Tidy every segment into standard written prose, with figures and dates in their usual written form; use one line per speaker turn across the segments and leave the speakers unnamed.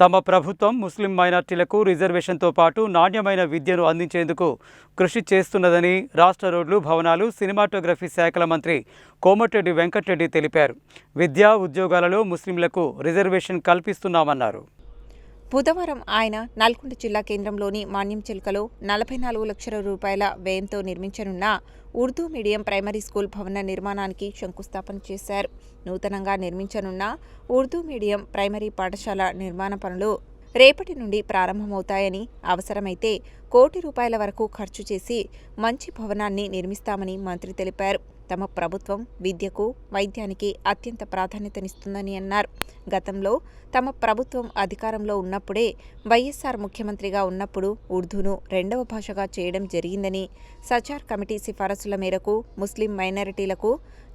తమ ప్రభుత్వం ముస్లిం మైనార్టీలకు రిజర్వేషన్తో పాటు నాణ్యమైన విద్యను అందించేందుకు కృషి చేస్తున్నదని రాష్ట్ర రోడ్లు, భవనాలు, సినిమాటోగ్రఫీ శాఖల మంత్రి కోమటిరెడ్డి వెంకటరెడ్డి తెలిపారు. విద్యా ఉద్యోగాలలో ముస్లింలకు రిజర్వేషన్ కల్పిస్తున్నామన్నారు.
బుధవారం ఆయన నల్గొండ జిల్లా కేంద్రంలోని మాన్యంచిల్కలో 44 లక్షల రూపాయల వ్యయంతో నిర్మించనున్న ఉర్దూ మీడియం ప్రైమరీ స్కూల్ భవన నిర్మాణానికి శంకుస్థాపన చేశారు. నూతనంగా నిర్మించనున్న ఉర్దూ మీడియం ప్రైమరీ పాఠశాల నిర్మాణ పనులు రేపటి నుండి ప్రారంభమవుతాయని, అవసరమైతే ₹1 కోటి వరకు ఖర్చు చేసి మంచి భవనాన్ని నిర్మిస్తామని మంత్రి తెలిపారు. తమ ప్రభుత్వం విద్యకు, వైద్యానికి అత్యంత ప్రాధాన్యతనిస్తుందని అన్నారు. గతంలో తమ ప్రభుత్వం అధికారంలో ఉన్నప్పుడే వైఎస్ఆర్ ముఖ్యమంత్రిగా ఉన్నప్పుడు ఉర్దూను 2వ భాషగా చేయడం జరిగిందని, సచార్ కమిటీ సిఫారసుల మేరకు ముస్లిం మైనారిటీలకు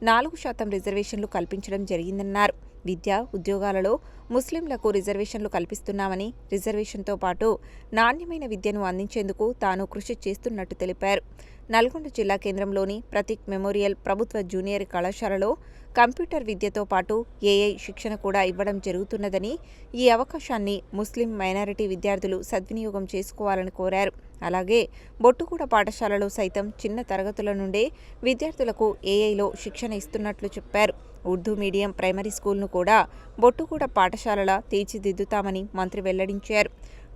4% రిజర్వేషన్లు కల్పించడం జరిగిందన్నారు. విద్యా ఉద్యోగాలలో ముస్లింలకు రిజర్వేషన్లు కల్పిస్తున్నామని, రిజర్వేషన్తో పాటు నాణ్యమైన విద్యను అందించేందుకు తాను కృషి చేస్తున్నట్టు తెలిపారు. నల్గొండ జిల్లా కేంద్రంలోని ప్రతీక్ మెమోరియల్ ప్రభుత్వ జూనియర్ కళాశాలలో కంప్యూటర్ విద్యతో పాటు ఏఐ శిక్షణ కూడా ఇవ్వడం జరుగుతున్నదని, ఈ అవకాశాన్ని ముస్లిం మైనారిటీ విద్యార్థులు సద్వినియోగం చేసుకోవాలని కోరారు. అలాగే బొట్టుగూడ పాఠశాలలో సైతం చిన్న తరగతుల నుండే విద్యార్థులకు ఏఐలో శిక్షణ ఇస్తున్నట్లు చెప్పారు. ఉర్దూ మీడియం ప్రైమరీ స్కూల్ను కూడా బొట్టుగూడ పాఠశాలలా తీర్చిదిద్దుతామని మంత్రి వెల్లడించారు.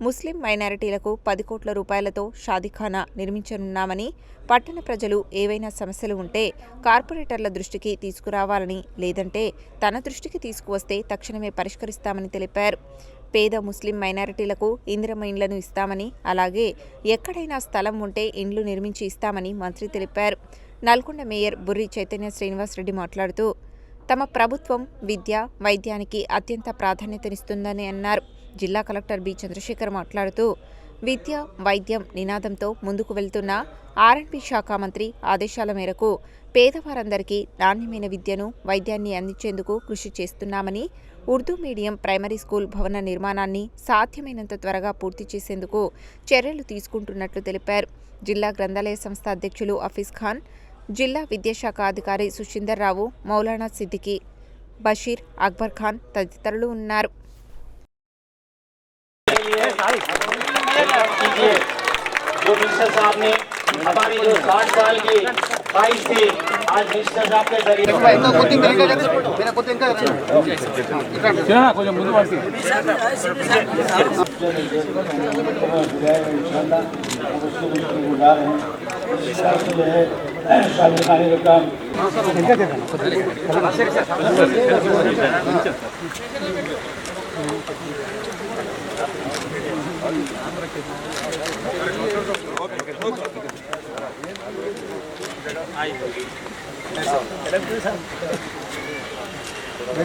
ముస్లిం మైనారిటీలకు 10 కోట్ల రూపాయలతో షాదీఖానా నిర్మించనున్నామని, పట్టణ ప్రజలు ఏవైనా సమస్యలు ఉంటే కార్పొరేటర్ల దృష్టికి తీసుకురావాలని, లేదంటే తన దృష్టికి తీసుకువస్తే తక్షణమే పరిష్కరిస్తామని తెలిపారు. పేద ముస్లిం మైనారిటీలకు ఇందిరమ్మ ఇండ్లను ఇస్తామని, అలాగే ఎక్కడైనా స్థలం ఉంటే ఇండ్లు నిర్మించి ఇస్తామని మంత్రి తెలిపారు. నల్గొండ మేయర్ బుర్రి చైతన్య శ్రీనివాసరెడ్డి మాట్లాడుతూ తమ ప్రభుత్వం విద్య, వైద్యానికి అత్యంత ప్రాధాన్యతనిస్తుందని అన్నారు. జిల్లా కలెక్టర్ బి చంద్రశేఖర్ మాట్లాడుతూ విద్య, వైద్యం నినాదంతో ముందుకు వెళ్తున్న ఆర్ఎండ్బి శాఖ మంత్రి ఆదేశాల మేరకు పేదవారందరికీ నాణ్యమైన విద్యను, వైద్యాన్ని అందించేందుకు కృషి చేస్తున్నామని, ఉర్దూ మీడియం ప్రైమరీ స్కూల్ భవన నిర్మాణాన్ని సాధ్యమైనంత త్వరగా పూర్తి చేసేందుకు చర్యలు తీసుకుంటున్నట్లు తెలిపారు. జిల్లా గ్రంథాలయ సంస్థ అధ్యక్షులు హఫీజ్ ఖాన్, జిల్లా విద్యాశాఖ అధికారి సుషీందర్ రావు, మౌలానా సిద్దికి, బషీర్, అక్బర్ ఖాన్ తదితరులు ఉన్నారు.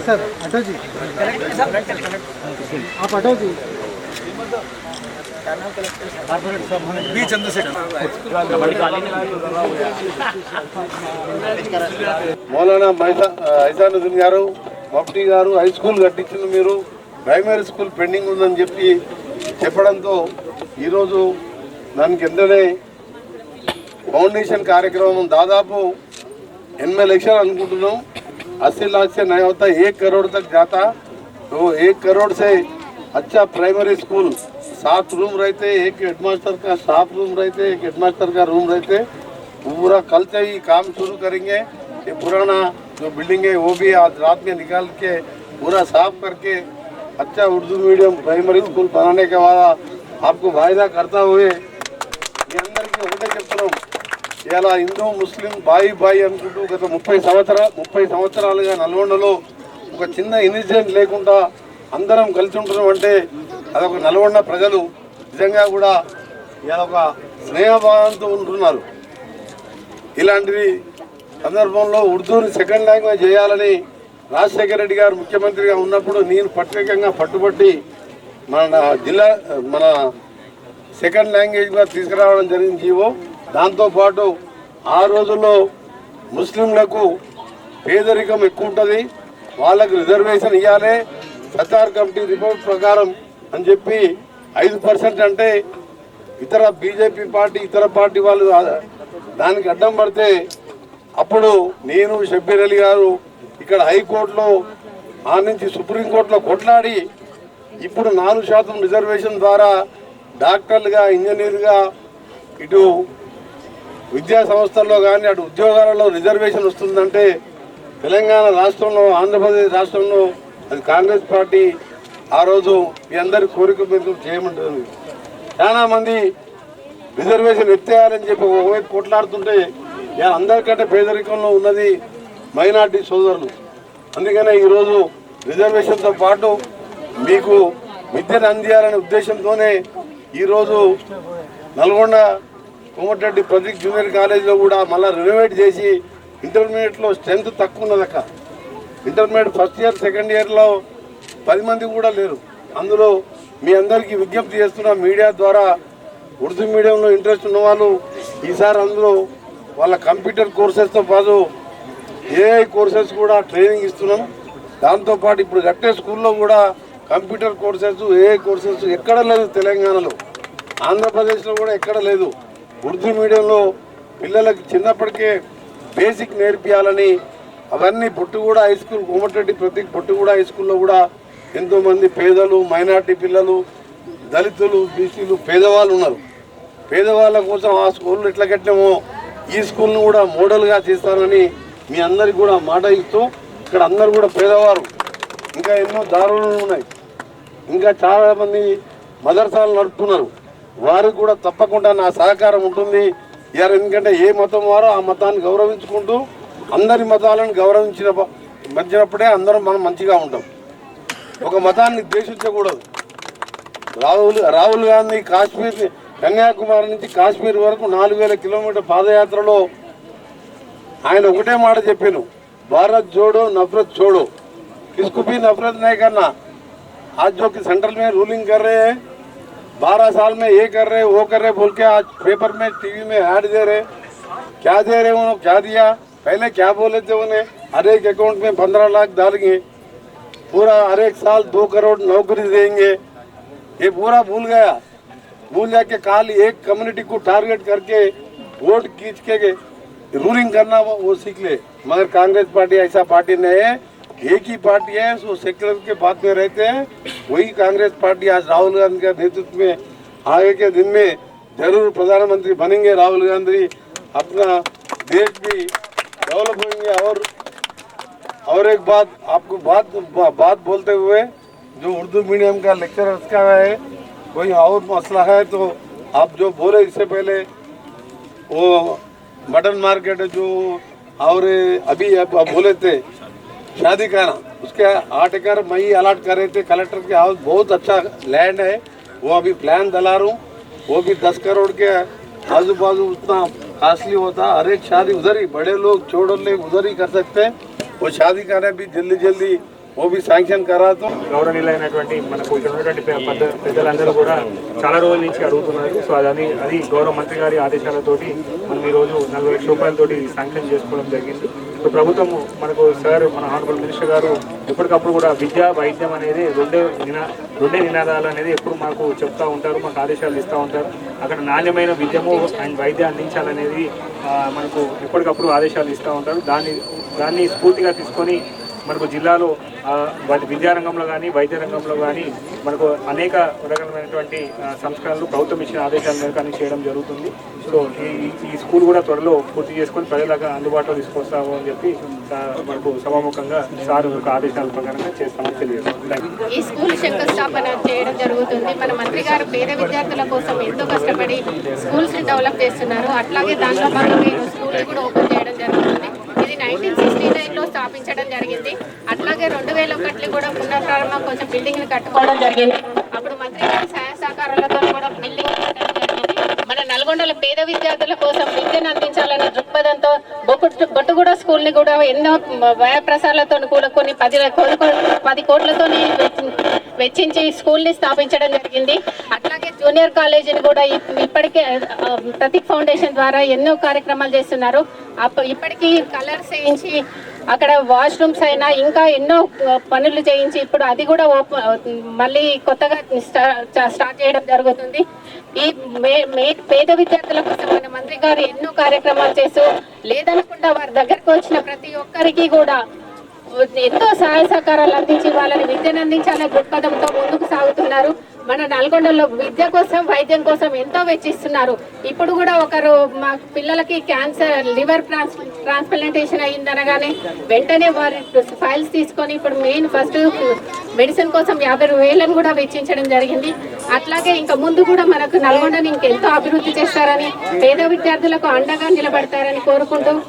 सर हटो जी, आप हटो जी। बी चंद्रशेखर,
మౌలానా ఐసానుద్దీన్ గారు, మఫ్టీ గారు హై స్కూల్ కట్టించిన మీరు ప్రైమరీ స్కూల్ పెండింగ్ ఉందని చెప్పడంతో ఈరోజు దానికి వెంటనే ఫౌండేషన్ కార్యక్రమం దాదాపు 80 లక్షలు అనుకుంటున్నాం. 80 लाख से नहीं होता, 1 करोड़ तक जाता. तो 1 करोड़ से अच्छा प्राइमरी स्कूल 7 रूम रहते, एक हेडमास्टर का स्टाफ रूम रहते, एक हेडमास्टर का रूम रहते. पूरा कल से ही काम शुरू करेंगे. ये पुराना जो बिल्डिंग है वो भी आज रात में निकाल के पूरा साफ करके अच्छा उर्दू मीडियम प्राइमरी स्कूल बनाने के बाद आपको वायदा करता हुए మీ అందరికీ ఒకటే చెప్తున్నాం. ఇలా హిందూ ముస్లిం బాయి అనుకుంటూ గత 30 సంవత్సరాలుగా నల్గొండలో ఒక చిన్న ఇన్సిడెంట్ లేకుండా అందరం కలిసి ఉంటున్నాం అంటే అదొక నల్గొండ ప్రజలు నిజంగా కూడా ఇలా ఒక స్నేహభావంతో ఉంటున్నారు. ఇలాంటిది సందర్భంలో ఉర్దూని సెకండ్ లాంగ్వేజ్ చేయాలని రాజశేఖర రెడ్డి గారు ముఖ్యమంత్రిగా ఉన్నప్పుడు నేను ప్రత్యేకంగా పట్టుబట్టి మన సెకండ్ లాంగ్వేజ్గా తీసుకురావడం జరిగింది జీవో. దాంతోపాటు ఆ రోజుల్లో ముస్లింలకు పేదరికం ఎక్కువ ఉంటుంది, వాళ్ళకు రిజర్వేషన్ ఇవ్వాలి సచార్ కమిటీ రిపోర్ట్ ప్రకారం అని చెప్పి 5% అంటే ఇతర బీజేపీ పార్టీ ఇతర పార్టీ వాళ్ళు దానికి అడ్డం పడితే అప్పుడు నేను షబ్బీర్ అలీ గారు ఇక్కడ హైకోర్టులో ఆ నుంచి సుప్రీంకోర్టులో కొట్లాడి ఇప్పుడు 4% రిజర్వేషన్ ద్వారా డాక్టర్లుగా, ఇంజనీర్గా, ఇటు విద్యా సంస్థల్లో కానీ అటు ఉద్యోగాలలో రిజర్వేషన్ వస్తుందంటే తెలంగాణ రాష్ట్రంలో, ఆంధ్రప్రదేశ్ రాష్ట్రంలో అది కాంగ్రెస్ పార్టీ ఆ రోజు మీ అందరి కోరిక మేరకు చేయమంటుంది. చాలామంది రిజర్వేషన్ ఎత్తేయాలని చెప్పి ఒకవైపు కొట్లాడుతుంటే అందరికంటే పేదరికంలో ఉన్నది మైనార్టీ సోదరులు. అందుకనే ఈరోజు రిజర్వేషన్తో పాటు మీకు విద్యను అందియాలనే ఉద్దేశంతోనే ఈరోజు నల్గొండ కోమటిరెడ్డి ప్రదీప్ జూనియర్ కాలేజీలో కూడా మళ్ళీ రెనోవేట్ చేసి ఇంటర్మీడియట్లో స్ట్రెంత్ తక్కువ ఉన్నదక్క. ఇంటర్మీడియట్ ఫస్ట్ ఇయర్, సెకండ్ ఇయర్లో 10 మంది కూడా లేరు. అందులో మీ అందరికీ విజ్ఞప్తి చేస్తున్న మీడియా ద్వారా ఉర్దూ మీడియంలో ఇంట్రెస్ట్ ఉన్నవాళ్ళు ఈసారి అందులో వాళ్ళ కంప్యూటర్ కోర్సెస్తో పాటు ఏఐ కోర్సెస్ కూడా ట్రైనింగ్ ఇస్తున్నాం. దాంతోపాటు ఇప్పుడు కట్టే స్కూల్లో కూడా కంప్యూటర్ కోర్సెస్, ఏఐ కోర్సెస్ ఎక్కడ లేదు తెలంగాణలో, ఆంధ్రప్రదేశ్లో కూడా ఎక్కడ లేదు. ఉర్దూ మీడియంలో పిల్లలకి చిన్నప్పటికే బేసిక్ నేర్పియాలని అవన్నీ Bottuguda high school, Komatireddy Prateek Bottuguda high స్కూల్లో కూడా ఎంతోమంది పేదలు, మైనార్టీ పిల్లలు, దళితులు, బీసీలు, పేదవాళ్ళు ఉన్నారు. పేదవాళ్ళ కోసం ఆ స్కూళ్ళు ఎట్లా కట్టామో ఈ స్కూల్ను కూడా మోడల్గా చేస్తానని మీ అందరికి కూడా మాట ఇస్తూ, ఇక్కడ అందరు కూడా పేదవారు, ఇంకా ఎన్నో దారులు ఉన్నాయి, ఇంకా చాలామంది మదర్సాలు నడుపుతున్నారు. వారికి కూడా తప్పకుండా నా సహకారం ఉంటుంది. ఎందుకంటే ఏ మతం వారో ఆ మతాన్ని గౌరవించుకుంటూ అందరి మతాలను మధ్యనప్పుడే అందరం మనం మంచిగా ఉంటాం. ఒక మతాన్ని ద్వేషించకూడదు. రాహుల్ గాంధీ కాశ్మీర్, కన్యాకుమారి నుంచి కాశ్మీర్ వరకు 4000 కిలోమీటర్ పాదయాత్రలో ఆయన ఒకటే మాట చెప్పాను, భారత్ జోడో నఫరత్ छोड़ो, किसको भी नफरत नहीं करना। आज जो कि सेंट्रल में रूलिंग कर रहे हैं, 12 साल में ये कर रहे, वो कर रहे बोल के आज पेपर में, टीवी में ऐड दे रहे, क्या दे रहे उन्होंने, क्या दिया, पहले क्या बोले थे उन्हें, हर एक अकाउंट में 15 लाख डालेंगे, पूरा हर एक साल 2 करोड़ नौकरी देंगे, ये पूरा भूल जाके काल एक कम्युनिटी को टारगेट करके वोट खींच के रूलिंग करना वो सीख ले। मगर कांग्रेस पार्टी ऐसा पार्टी नहीं है, एक ही पार्टी है, वो सेक्युलर के बात में रहते हैं। वही कांग्रेस पार्टी आज राहुल गांधी के नेतृत्व में आगे के दिन में जरूर प्रधानमंत्री बनेंगे राहुल गांधी, अपना देश भी डेवलप होंगे। और एक बात आपको बात बोलते हुए, जो उर्दू मीडियम का लेक्चरर्स का है, कोई और मसला है तो आप जो बोले इससे पहले वो मटन मार्केट जो और अभी आप बोले थे शादी खाना, उसके 8 एकड़ मई अलाट कर रहे थे कलेक्टर के हाउस, बहुत अच्छा लैंड है, वो अभी प्लान दला रहा हूँ, वो भी 10 करोड़ के आजू बाजू उतना कास्टली होता, हर एक शादी उधर ही, बड़े लोग छोटे लोग उधर ही कर सकते हैं। वो शादी खाना भी जल्दी वो भी శాంక్షన్ कराता हूँ।
గౌరవనీయులైనటువంటి మనకు ఇక్కడ ఉన్నటువంటి పెద్దలందరూ కూడా చాలా రోజుల నుంచి అడుగుతున్నారు. సో అది గౌరవ మంత్రి గారి ఆదేశాలతోటి మనం ఈరోజు 40 లక్షల రూపాయలతోటి శాంక్షన్ చేసుకోవడం జరిగింది. సో ప్రభుత్వం మనకు సార్, మన ఆనరబుల్ మినిస్టర్ గారు ఎప్పటికప్పుడు కూడా విద్య, వైద్యం అనేది రెండే నినాదాలు అనేది ఎప్పుడు మాకు చెప్తూ ఉంటారు, మాకు ఆదేశాలు ఇస్తూ ఉంటారు. అక్కడ నాణ్యమైన విద్యము అండ్ వైద్యం అందించాలనేది మనకు ఎప్పటికప్పుడు ఆదేశాలు ఇస్తూ ఉంటారు. దాన్ని స్ఫూర్తిగా తీసుకొని మనకు జిల్లాలో విద్యారంగంలో కానీ, వైద్య రంగంలో కానీ మనకు అనేక రకమైనటువంటి సంస్కరణలు ప్రభుత్వం ఇచ్చిన ఆదేశాల మేరకు అన్ని చేయడం జరుగుతుంది. సో ఈ స్కూల్ కూడా త్వరలో పూర్తి చేసుకొని ప్రజలకు అందుబాటులో తీసుకొస్తాము అని చెప్పి మనకు సభాముఖంగా సార్ ఒక ఆదేశాల ప్రకారంగా చేస్తామని తెలియజేస్తాం.
ఈ స్కూల్ శంకుస్థాపన చేయడం జరుగుతుంది. మన మంత్రి గారు పేద విద్యార్థుల కోసం ఎంతో కష్టపడి స్కూల్స్ ని డెవలప్ చేస్తున్నారు. అట్లాగే దాంట్లో భాగంగా స్కూల్ కూడా ఓపెన్ చేయడం జరుగుతుంది. ఇది 1969లో స్థాపించడం జరిగింది. అట్లాగే 2001 కూడా పునఃప్రారంభం కొంచెం బిల్డింగ్లు కట్టుకోవడం జరిగింది. అప్పుడు మంత్రి గారి సహాయ సహకారాలతో కూడా బిల్డింగ్ కట్టడం జరిగింది. మన నల్గొండల పేద విద్యార్థుల కోసం విద్యను అందించాలనే దృక్పథంతో బొట్టుగూడ స్కూల్ ని కూడా ఎన్నో వ్యయ ప్రసారాలతో కూడా కొన్ని 10 కోట్లతో వెచ్చించి స్కూల్ ని స్థాపించడం జరిగింది. అట్లాగే జూనియర్ కాలేజీని కూడా ఇప్పటికే ప్రతీక్ ఫౌండేషన్ ద్వారా ఎన్నో కార్యక్రమాలు చేస్తున్నారు. ఇప్పటికీ కలర్స్ వేయించి అక్కడ వాష్రూమ్స్ అయినా ఇంకా ఎన్నో పనులు చేయించి ఇప్పుడు అది కూడా మళ్ళీ కొత్తగా స్టార్ట్ చేయడం జరుగుతుంది. ఈ పేద విద్యార్థుల కోసం మన మంత్రి గారు ఎన్నో కార్యక్రమాలు చేస్తూ లేదనకుండా వారి దగ్గరకు వచ్చిన ప్రతి ఒక్కరికి కూడా ఎంతో సహాయ సహకారాలు అందించి వాళ్ళని విద్యను అందించాలనే దృక్పథంతో ముందుకు సాగుతున్నారు. మన నల్గొండలో విద్య కోసం వైద్యం కోసం ఎంతో వెచ్చిస్తున్నారు. ఇప్పుడు కూడా ఒకరు మా పిల్లలకి క్యాన్సర్ లివర్ ట్రాన్స్ప్లాంటేషన్ అయ్యిందనగానే వెంటనే వారి ఫైల్స్ తీసుకొని ఇప్పుడు మెయిన్ ఫస్ట్ మెడిసిన్ కోసం 50,000 కూడా వెచ్చించడం జరిగింది. అట్లాగే ఇంకా ముందు కూడా మనకు నల్గొండని ఇంకెంతో అభివృద్ధి చేస్తారని, పేద విద్యార్థులకు అండగా నిలబడతారని కోరుకుంటూ